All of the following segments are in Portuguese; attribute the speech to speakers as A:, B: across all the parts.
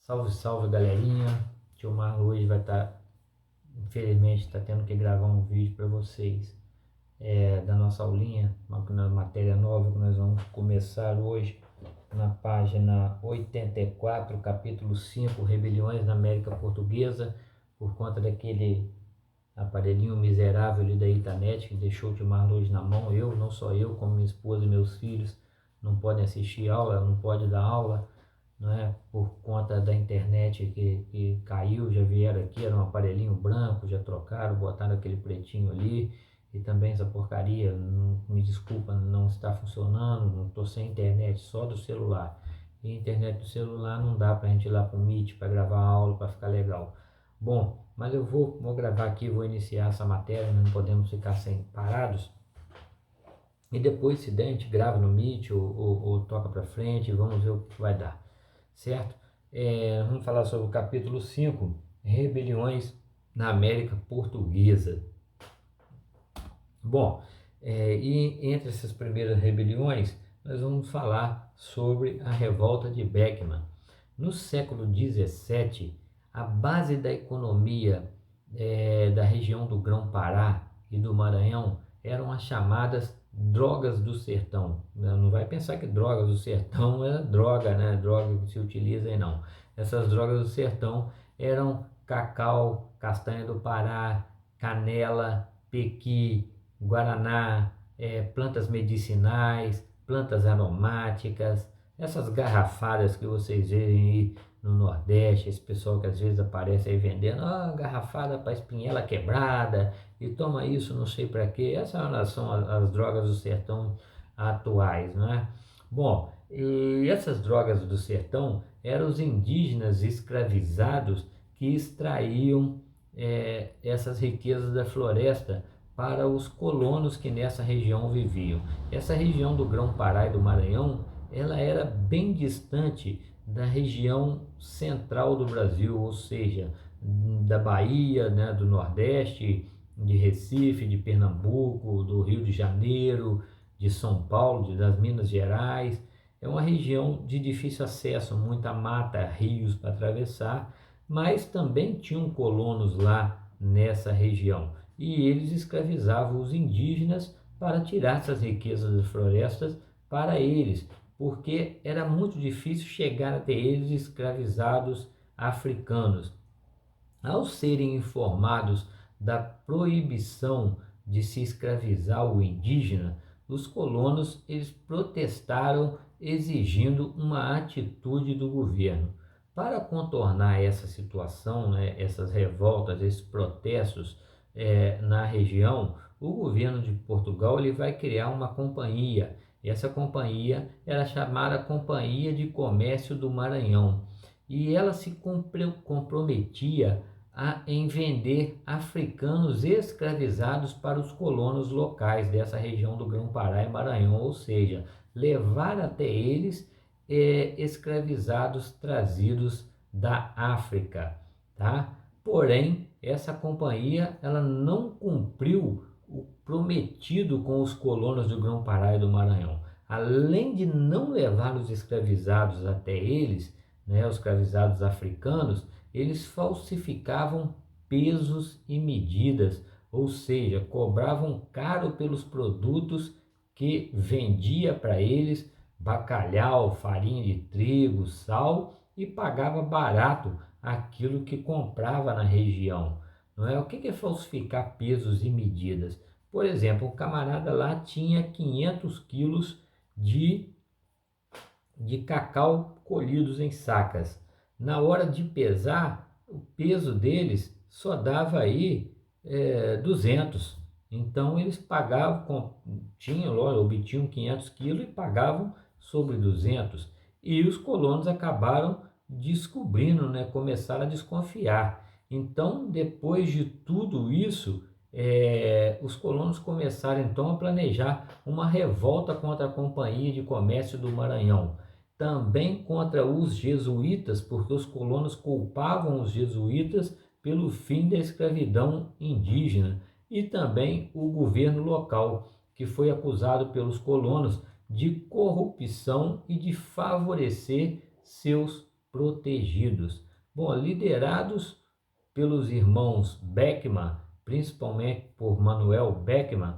A: Salve, salve, galerinha. Tio Marlon hoje vai estar, infelizmente, está tendo que gravar um vídeo para vocês da nossa aulinha, uma matéria nova que nós vamos começar hoje na página 84, capítulo 5, Rebeliões na América Portuguesa, por conta daquele aparelhinho miserável ali da internet que deixou o tio Marlon hoje na mão. Não só eu, como minha esposa e meus filhos não podem assistir aula, não pode dar aula, não é? Por conta da internet que caiu, já vieram aqui, era um aparelhinho branco, já trocaram, botaram aquele pretinho ali, e também essa porcaria, não, me desculpa, não está funcionando, não estou sem internet, só do celular. E internet do celular não dá para a gente ir lá para o Meet para gravar a aula, para ficar legal. Bom, mas eu vou gravar aqui, vou iniciar essa matéria, não podemos ficar sem parados. E depois, se der, a gente grava no Meet ou toca para frente, vamos ver o que vai dar, certo? Vamos falar sobre o capítulo 5, Rebeliões na América Portuguesa. Bom, e entre essas primeiras rebeliões, nós vamos falar sobre a revolta de Beckman. No século XVII, a base da economia da região do Grão-Pará e do Maranhão eram as chamadas drogas do sertão. Não vai pensar que drogas do sertão é droga, né? Droga que se utiliza aí não. Essas drogas do sertão eram cacau, castanha do Pará, canela, pequi, guaraná, plantas medicinais, plantas aromáticas, essas garrafadas que vocês veem aí no Nordeste, esse pessoal que às vezes aparece aí vendendo, garrafada para espinhela quebrada, e toma isso não sei para quê. Essas são as drogas do sertão atuais, não é? Bom, e essas drogas do sertão eram os indígenas escravizados que extraíam essas riquezas da floresta para os colonos que nessa região viviam. Essa região do Grão-Pará e do Maranhão, ela era bem distante da região central do Brasil, ou seja, da Bahia, né, do Nordeste, de Recife, de Pernambuco, do Rio de Janeiro, de São Paulo, das Minas Gerais. É uma região de difícil acesso, muita mata, rios para atravessar, mas também tinham colonos lá nessa região. E eles escravizavam os indígenas para tirar essas riquezas das florestas para eles, porque era muito difícil chegar até eles escravizados africanos. Ao serem informados da proibição de se escravizar o indígena, os colonos eles protestaram exigindo uma atitude do governo. Para contornar essa situação, né, essas revoltas, esses protestos na região, o governo de Portugal ele vai criar uma companhia. Essa companhia era chamada Companhia de Comércio do Maranhão, e ela se comprometia em vender africanos escravizados para os colonos locais dessa região do Grão-Pará e Maranhão, ou seja, levar até eles escravizados trazidos da África, tá? Porém, essa companhia ela não cumpriu o prometido com os colonos do Grão-Pará e do Maranhão. Além de não levar os escravizados até eles, né, os escravizados africanos, eles falsificavam pesos e medidas, ou seja, cobravam caro pelos produtos que vendia para eles, bacalhau, farinha de trigo, sal, e pagava barato aquilo que comprava na região. Não é? O que é falsificar pesos e medidas? Por exemplo, o camarada lá tinha 500 quilos de cacau colhidos em sacas. Na hora de pesar, o peso deles só dava aí 200. Então eles pagavam, obtinham 500 quilos e pagavam sobre 200. E os colonos acabaram descobrindo, né, começaram a desconfiar. Então, depois de tudo isso, os colonos começaram então a planejar uma revolta contra a Companhia de Comércio do Maranhão, também contra os jesuítas, porque os colonos culpavam os jesuítas pelo fim da escravidão indígena, e também o governo local, que foi acusado pelos colonos de corrupção e de favorecer seus protegidos. Bom, liderados pelos irmãos Beckman, principalmente por Manuel Beckman,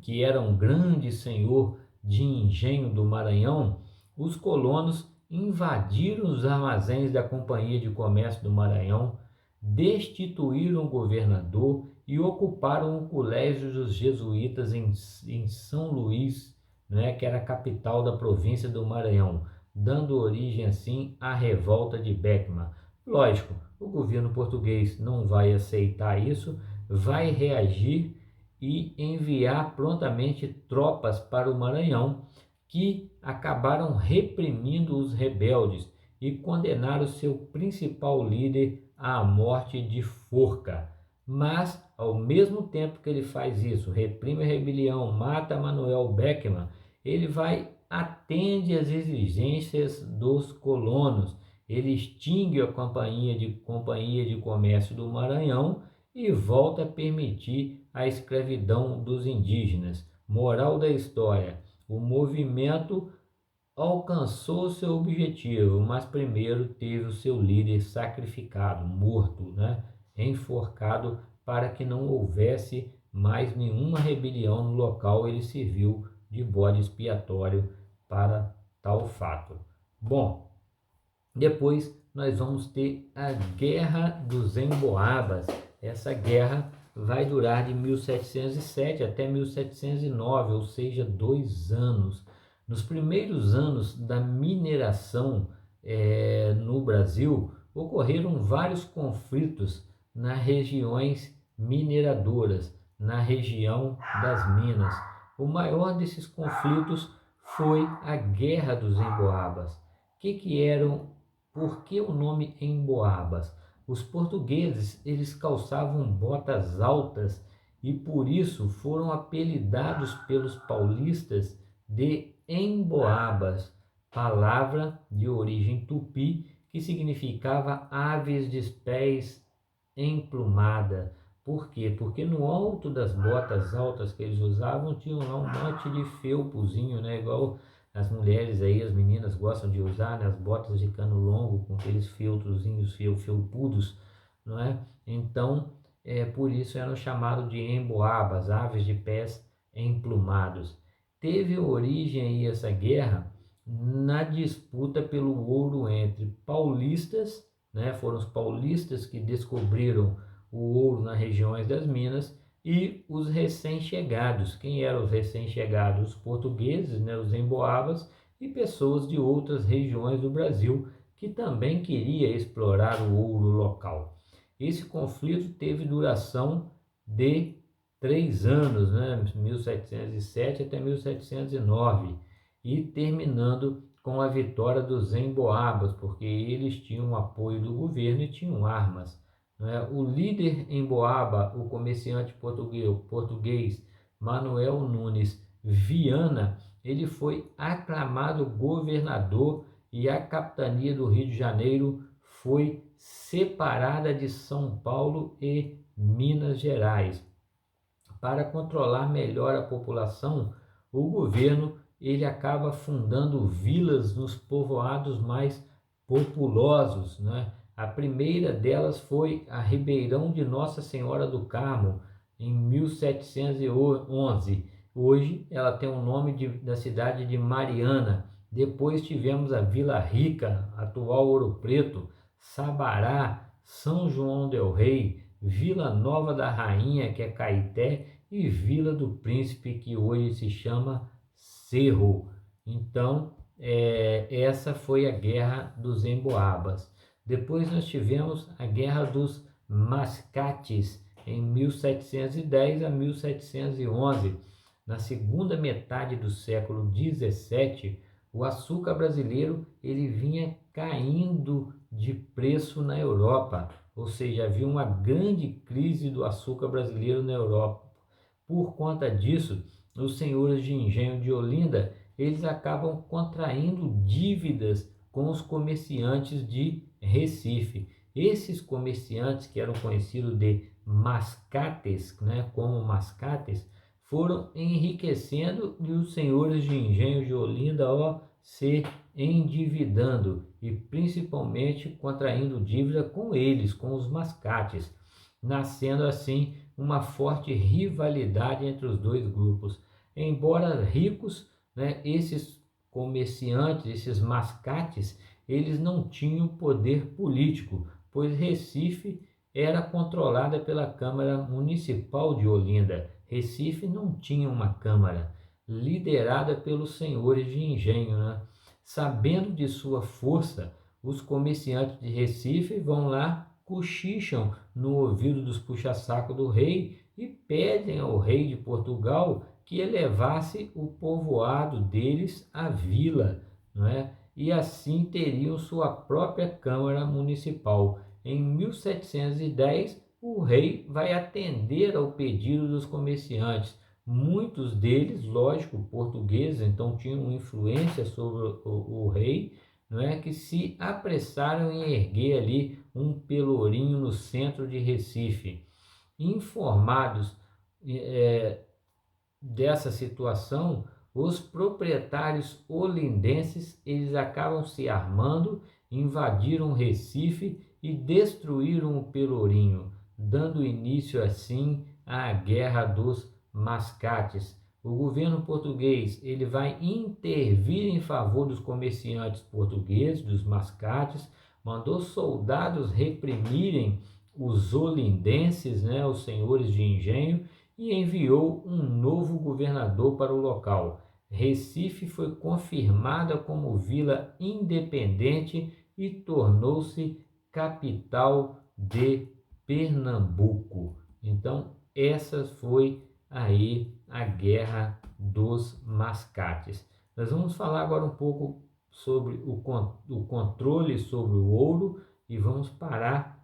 A: que era um grande senhor de engenho do Maranhão, os colonos invadiram os armazéns da Companhia de Comércio do Maranhão, destituíram o governador e ocuparam o colégio dos jesuítas em São Luís, né, que era a capital da província do Maranhão, dando origem assim à revolta de Beckman. Lógico, o governo português não vai aceitar isso, vai reagir e enviar prontamente tropas para o Maranhão, que acabaram reprimindo os rebeldes e condenaram seu principal líder à morte de forca. Mas, ao mesmo tempo que ele faz isso, reprime a rebelião, mata Manuel Beckman, ele atende às exigências dos colonos. Ele extingue a Companhia de Comércio do Maranhão e volta a permitir a escravidão dos indígenas. Moral da história: o movimento alcançou seu objetivo, mas primeiro teve o seu líder sacrificado, morto, né? Enforcado, para que não houvesse mais nenhuma rebelião no local. Ele serviu de bode expiatório para tal fato. Bom, depois nós vamos ter a Guerra dos Emboabas. Essa guerra vai durar de 1707 até 1709, ou seja, 2 anos. Nos primeiros anos da mineração no Brasil, ocorreram vários conflitos nas regiões mineradoras, na região das minas. O maior desses conflitos foi a Guerra dos Emboabas. Por que o nome Emboabas? Os portugueses, eles calçavam botas altas e por isso foram apelidados pelos paulistas de Emboabas, palavra de origem tupi que significava aves de pés emplumada. Por quê? Porque no alto das botas altas que eles usavam tinham lá um monte de felpozinho, né? Igual as mulheres aí, as meninas gostam de usar, né? As botas de cano longo com aqueles feltrozinhos felpudos, não é? Então, por isso eram chamados de emboabas, aves de pés emplumados. Teve origem aí essa guerra na disputa pelo ouro entre paulistas, né? Foram os paulistas que descobriram o ouro nas regiões das minas, e os recém-chegados. Quem eram os recém-chegados? Os portugueses, né? Os emboabas, e pessoas de outras regiões do Brasil que também queria explorar o ouro local. Esse conflito teve duração de 3 anos, né? 1707 até 1709, e terminando com a vitória dos emboabas, porque eles tinham o apoio do governo e tinham armas. O líder emboaba, o comerciante português Manuel Nunes Viana, ele foi aclamado governador e a capitania do Rio de Janeiro foi separada de São Paulo e Minas Gerais. Para controlar melhor a população, o governo ele acaba fundando vilas nos povoados mais populosos, né? A primeira delas foi a Ribeirão de Nossa Senhora do Carmo, em 1711. Hoje ela tem o nome da cidade de Mariana. Depois tivemos a Vila Rica, atual Ouro Preto, Sabará, São João del Rei, Vila Nova da Rainha, que é Caeté, e Vila do Príncipe, que hoje se chama Cerro. Então, essa foi a Guerra dos Emboabas. Depois nós tivemos a Guerra dos Mascates, em 1710 a 1711. Na segunda metade do século 17, o açúcar brasileiro ele vinha caindo de preço na Europa, ou seja, havia uma grande crise do açúcar brasileiro na Europa. Por conta disso, os senhores de engenho de Olinda, eles acabam contraindo dívidas com os comerciantes de Recife. Esses comerciantes, que eram conhecidos de mascates, né, como mascates, foram enriquecendo e os senhores de engenho de Olinda se endividando. e principalmente contraindo dívida com eles, com os mascates, nascendo assim uma forte rivalidade entre os dois grupos. Embora ricos, né, esses comerciantes, esses mascates, eles não tinham poder político, pois Recife era controlada pela Câmara Municipal de Olinda. Recife não tinha uma Câmara, liderada pelos senhores de engenho, né? Sabendo de sua força, os comerciantes de Recife vão lá, cochicham no ouvido dos puxa-saco do rei e pedem ao rei de Portugal que elevasse o povoado deles à vila, não é? E assim teriam sua própria Câmara Municipal. Em 1710, o rei vai atender ao pedido dos comerciantes. Muitos deles, lógico, portugueses, então tinham influência sobre o rei, não é, que se apressaram em erguer ali um pelourinho no centro de Recife. Informados dessa situação, os proprietários olindenses eles acabam se armando, invadiram Recife e destruíram o Pelourinho, dando início assim à Guerra dos Mascates. O governo português ele vai intervir em favor dos comerciantes portugueses, dos mascates, mandou soldados reprimirem os olindenses, né, os senhores de engenho, e enviou um novo governador para o local. Recife foi confirmada como vila independente e tornou-se capital de Pernambuco. Então, essa foi aí a Guerra dos Mascates. Nós vamos falar agora um pouco sobre o controle sobre o ouro e vamos parar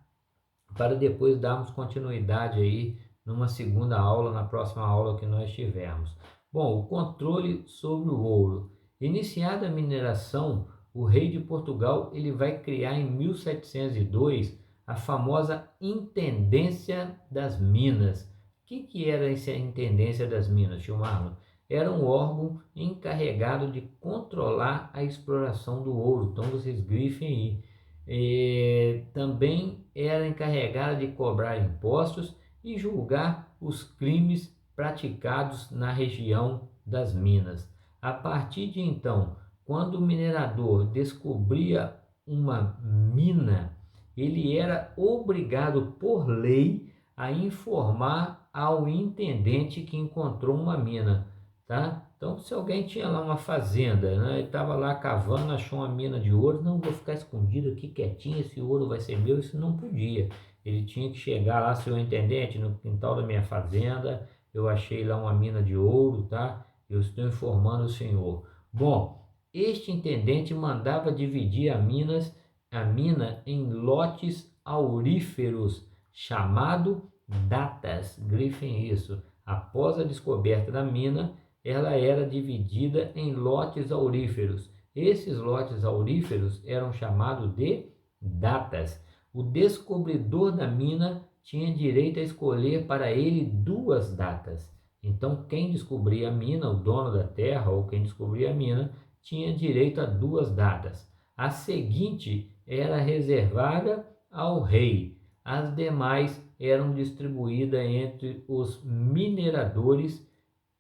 A: para depois darmos continuidade aí numa segunda aula, na próxima aula que nós tivermos. Bom, o controle sobre o ouro. Iniciada a mineração, o rei de Portugal ele vai criar em 1702 a famosa Intendência das Minas. O que era essa Intendência das Minas, tio Marlon? Era um órgão encarregado de controlar a exploração do ouro. Então vocês grifem aí. Também era encarregada de cobrar impostos e julgar os crimes praticados na região das minas. A partir de então, quando o minerador descobria uma mina, ele era obrigado por lei a informar ao intendente que encontrou uma mina, tá? Então, se alguém tinha lá uma fazenda, né, e estava lá cavando, achou uma mina de ouro, não vou ficar escondido aqui quietinho, esse ouro vai ser meu, isso não podia. Ele tinha que chegar lá, senhor intendente, no quintal da minha fazenda, eu achei lá uma mina de ouro, tá? Eu estou informando o senhor. Bom, este intendente mandava dividir a mina em lotes auríferos, chamado datas. Grifem isso. Após a descoberta da mina, ela era dividida em lotes auríferos. Esses lotes auríferos eram chamados de datas. O descobridor da mina tinha direito a escolher para ele duas datas. Então, quem descobria a mina, o dono da terra ou quem descobria a mina, tinha direito a duas datas. A seguinte era reservada ao rei. As demais eram distribuídas entre os mineradores,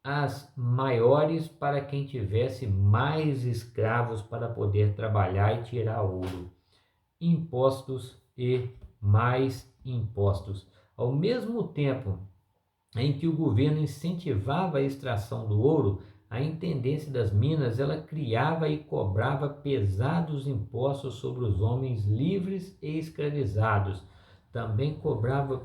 A: as maiores para quem tivesse mais escravos para poder trabalhar e tirar ouro. Impostos e mais impostos. Ao mesmo tempo em que o governo incentivava a extração do ouro, a Intendência das Minas ela criava e cobrava pesados impostos sobre os homens livres e escravizados. Também cobrava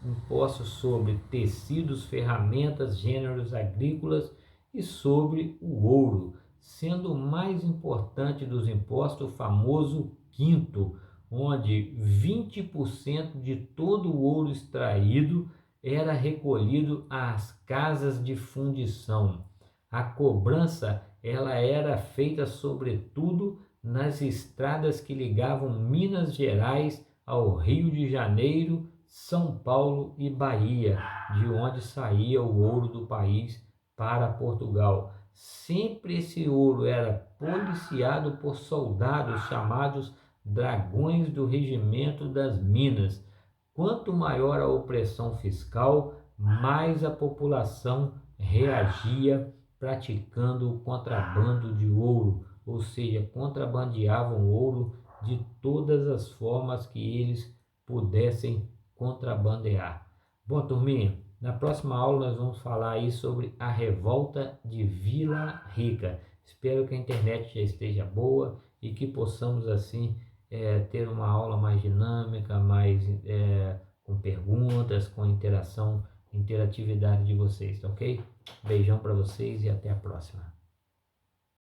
A: impostos sobre tecidos, ferramentas, gêneros agrícolas e sobre o ouro, sendo o mais importante dos impostos o famoso quinto, onde 20% de todo o ouro extraído era recolhido às casas de fundição. A cobrança ela era feita sobretudo nas estradas que ligavam Minas Gerais ao Rio de Janeiro, São Paulo e Bahia, de onde saía o ouro do país para Portugal. Sempre esse ouro era policiado por soldados chamados dragões do regimento das Minas. Quanto maior a opressão fiscal, mais a população reagia praticando o contrabando de ouro, ou seja, contrabandeavam ouro de todas as formas que eles pudessem contrabandear. Bom, turminha, na próxima aula nós vamos falar aí sobre a revolta de Vila Rica. Espero que a internet já esteja boa e que possamos assim ter uma aula mais dinâmica, mais com perguntas, com interatividade de vocês, tá ok? Beijão para vocês e até a próxima.